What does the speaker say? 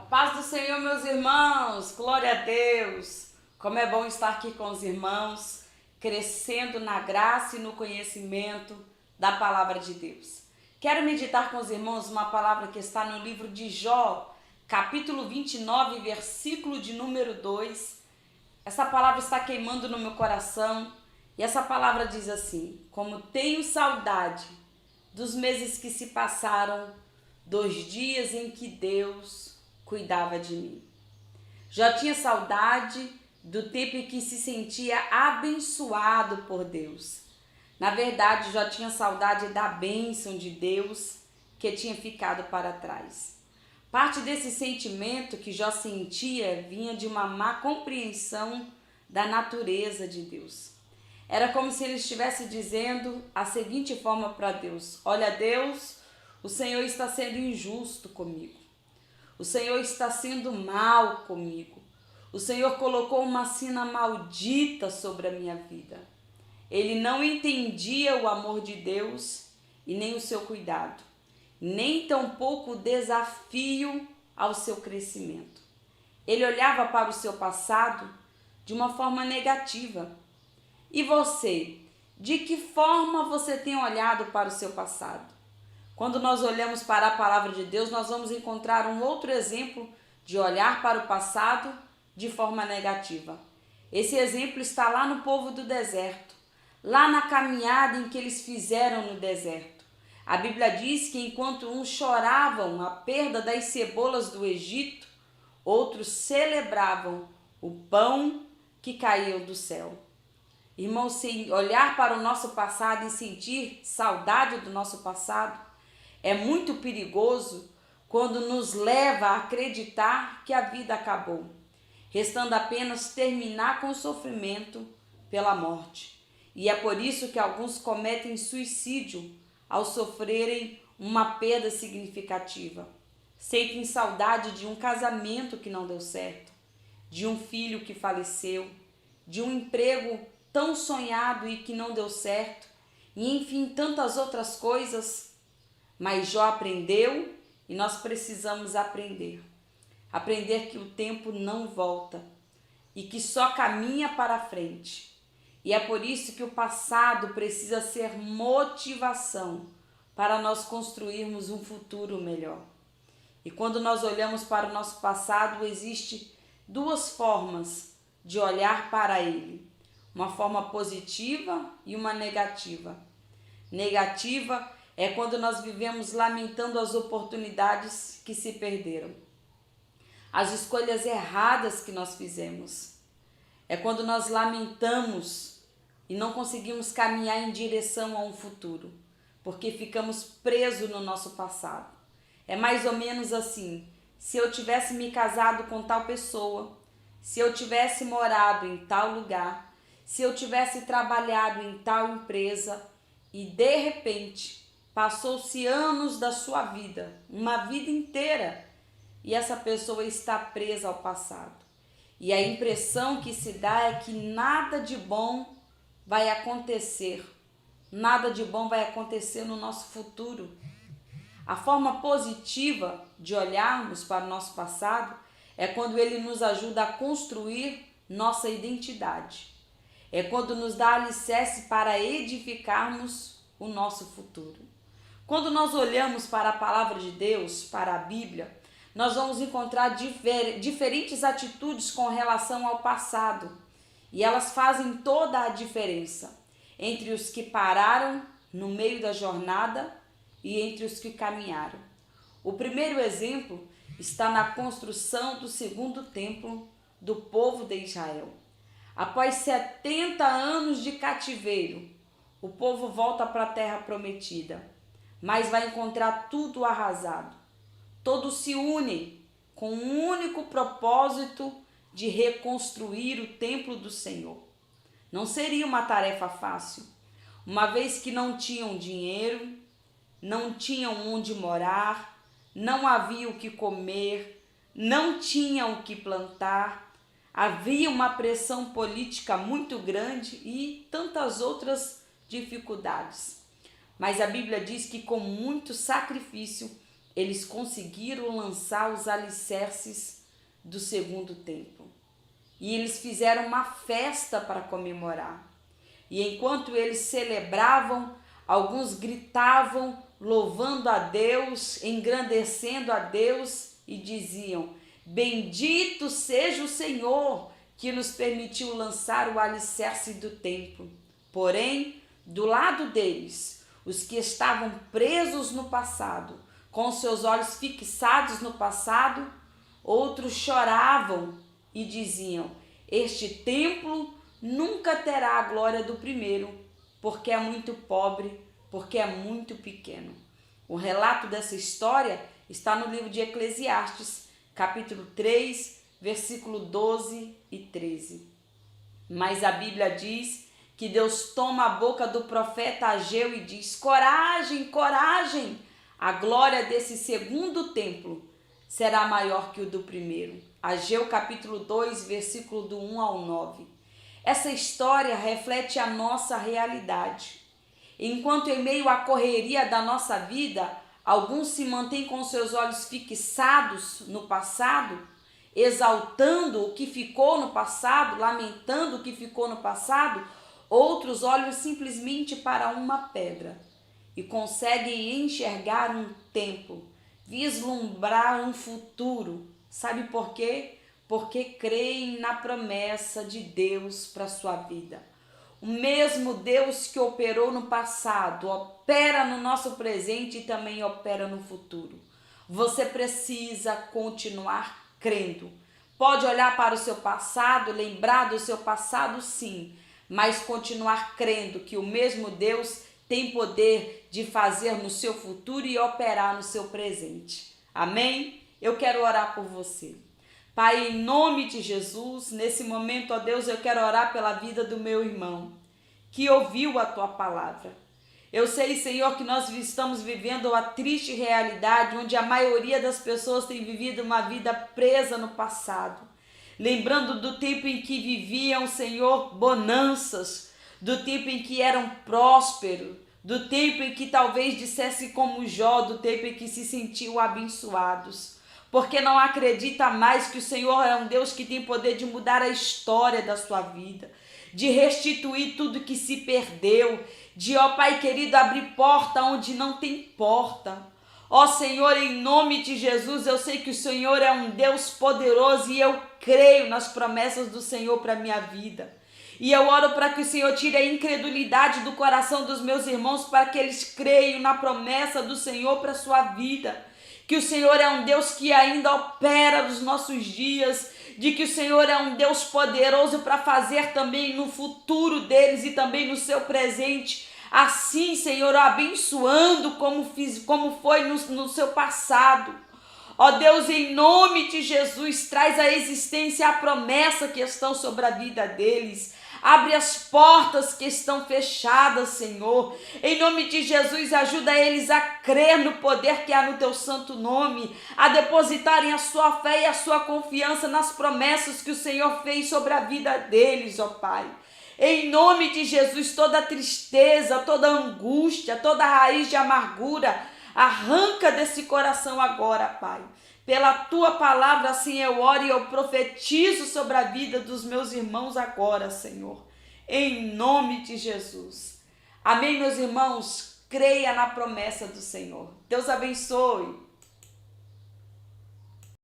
Paz do Senhor, meus irmãos, glória a Deus. Como é bom estar aqui com os irmãos, crescendo na graça e no conhecimento da palavra de Deus. Quero meditar com os irmãos uma palavra que está no livro de Jó, capítulo 29, versículo de número 2. Essa palavra está queimando no meu coração e essa palavra diz assim: como tenho saudade dos meses que se passaram, dos dias em que Deus cuidava de mim. Já tinha saudade do tempo em que se sentia abençoado por Deus. Na verdade, já tinha saudade da bênção de Deus que tinha ficado para trás. Parte desse sentimento que Jó sentia vinha de uma má compreensão da natureza de Deus. Era como se ele estivesse dizendo a seguinte forma para Deus: olha, Deus, o Senhor está sendo injusto comigo. O Senhor está sendo mal comigo. O Senhor colocou uma sina maldita sobre a minha vida. Ele não entendia o amor de Deus e nem o seu cuidado, nem tampouco o desafio ao seu crescimento. Ele olhava para o seu passado de uma forma negativa. E você? De que forma você tem olhado para o seu passado? Quando nós olhamos para a palavra de Deus, nós vamos encontrar um outro exemplo de olhar para o passado de forma negativa. Esse exemplo está lá no povo do deserto, lá na caminhada em que eles fizeram no deserto. A Bíblia diz que enquanto uns choravam a perda das cebolas do Egito, outros celebravam o pão que caiu do céu. Irmãos, se olhar para o nosso passado e sentir saudade do nosso passado, é muito perigoso quando nos leva a acreditar que a vida acabou, restando apenas terminar com o sofrimento pela morte. E é por isso que alguns cometem suicídio ao sofrerem uma perda significativa. Sentem saudade de um casamento que não deu certo, de um filho que faleceu, de um emprego tão sonhado e que não deu certo, e enfim, tantas outras coisas. Mas Jó aprendeu e nós precisamos aprender. Aprender que o tempo não volta e que só caminha para frente. E é por isso que o passado precisa ser motivação para nós construirmos um futuro melhor. E quando nós olhamos para o nosso passado, existem duas formas de olhar para ele. Uma forma positiva e uma negativa. Negativa é quando nós vivemos lamentando as oportunidades que se perderam, as escolhas erradas que nós fizemos. É quando nós lamentamos e não conseguimos caminhar em direção a um futuro, porque ficamos presos no nosso passado. É mais ou menos assim: se eu tivesse me casado com tal pessoa, se eu tivesse morado em tal lugar, se eu tivesse trabalhado em tal empresa e de repente passou-se anos da sua vida, uma vida inteira, e essa pessoa está presa ao passado. E a impressão que se dá é que nada de bom vai acontecer. Nada de bom vai acontecer no nosso futuro. A forma positiva de olharmos para o nosso passado é quando ele nos ajuda a construir nossa identidade. É quando nos dá alicerce para edificarmos o nosso futuro. Quando nós olhamos para a palavra de Deus, para a Bíblia, nós vamos encontrar diferentes atitudes com relação ao passado. E elas fazem toda a diferença entre os que pararam no meio da jornada e entre os que caminharam. O primeiro exemplo está na construção do segundo templo do povo de Israel. Após 70 anos de cativeiro, o povo volta para a terra prometida, mas vai encontrar tudo arrasado. Todos se unem com um único propósito de reconstruir o templo do Senhor. Não seria uma tarefa fácil, uma vez que não tinham dinheiro, não tinham onde morar, não havia o que comer, não tinham o que plantar, havia uma pressão política muito grande e tantas outras dificuldades. Mas a Bíblia diz que com muito sacrifício eles conseguiram lançar os alicerces do segundo templo. E eles fizeram uma festa para comemorar. E enquanto eles celebravam, alguns gritavam, louvando a Deus, engrandecendo a Deus e diziam: bendito seja o Senhor que nos permitiu lançar o alicerce do templo. Porém, do lado deles, os que estavam presos no passado, com seus olhos fixados no passado, outros choravam e diziam: este templo nunca terá a glória do primeiro, porque é muito pobre, porque é muito pequeno. O relato dessa história está no livro de Eclesiastes, capítulo 3, versículo 12 e 13. Mas a Bíblia diz que Deus toma a boca do profeta Ageu e diz: coragem, coragem, a glória desse segundo templo será maior que o do primeiro. Ageu capítulo 2, versículo do 1 ao 9. Essa história reflete a nossa realidade. Enquanto em meio à correria da nossa vida, alguns se mantêm com seus olhos fixados no passado, exaltando o que ficou no passado, lamentando o que ficou no passado, outros olham simplesmente para uma pedra e conseguem enxergar um tempo, vislumbrar um futuro. Sabe por quê? Porque creem na promessa de Deus para a sua vida. O mesmo Deus que operou no passado, opera no nosso presente e também opera no futuro. Você precisa continuar crendo. Pode olhar para o seu passado, lembrar do seu passado, sim, mas continuar crendo que o mesmo Deus tem poder de fazer no seu futuro e operar no seu presente. Amém? Eu quero orar por você. Pai, em nome de Jesus, nesse momento, ó Deus, eu quero orar pela vida do meu irmão, que ouviu a tua palavra. Eu sei, Senhor, que nós estamos vivendo uma triste realidade, onde a maioria das pessoas tem vivido uma vida presa no passado. Lembrando do tempo em que viviam, Senhor, bonanças, do tempo em que eram prósperos, do tempo em que talvez dissesse como Jó, do tempo em que se sentiam abençoados. Porque não acredita mais que o Senhor é um Deus que tem poder de mudar a história da sua vida, de restituir tudo que se perdeu, de, ó Pai querido, abrir porta onde não tem porta. Ó Senhor, em nome de Jesus, eu sei que o Senhor é um Deus poderoso e eu creio nas promessas do Senhor para a minha vida. E eu oro para que o Senhor tire a incredulidade do coração dos meus irmãos, para que eles creiam na promessa do Senhor para a sua vida. Que o Senhor é um Deus que ainda opera nos nossos dias, de que o Senhor é um Deus poderoso para fazer também no futuro deles e também no seu presente. Assim, Senhor, abençoando como foi no seu passado. Ó Deus, em nome de Jesus, traz à existência a promessa que estão sobre a vida deles. Abre as portas que estão fechadas, Senhor. Em nome de Jesus, ajuda eles a crer no poder que há no teu santo nome, a depositarem a sua fé e a sua confiança nas promessas que o Senhor fez sobre a vida deles, ó Pai. Em nome de Jesus, toda tristeza, toda angústia, toda raiz de amargura, arranca desse coração agora, Pai. Pela tua palavra, assim eu oro e eu profetizo sobre a vida dos meus irmãos agora, Senhor. Em nome de Jesus. Amém, meus irmãos? Creia na promessa do Senhor. Deus abençoe.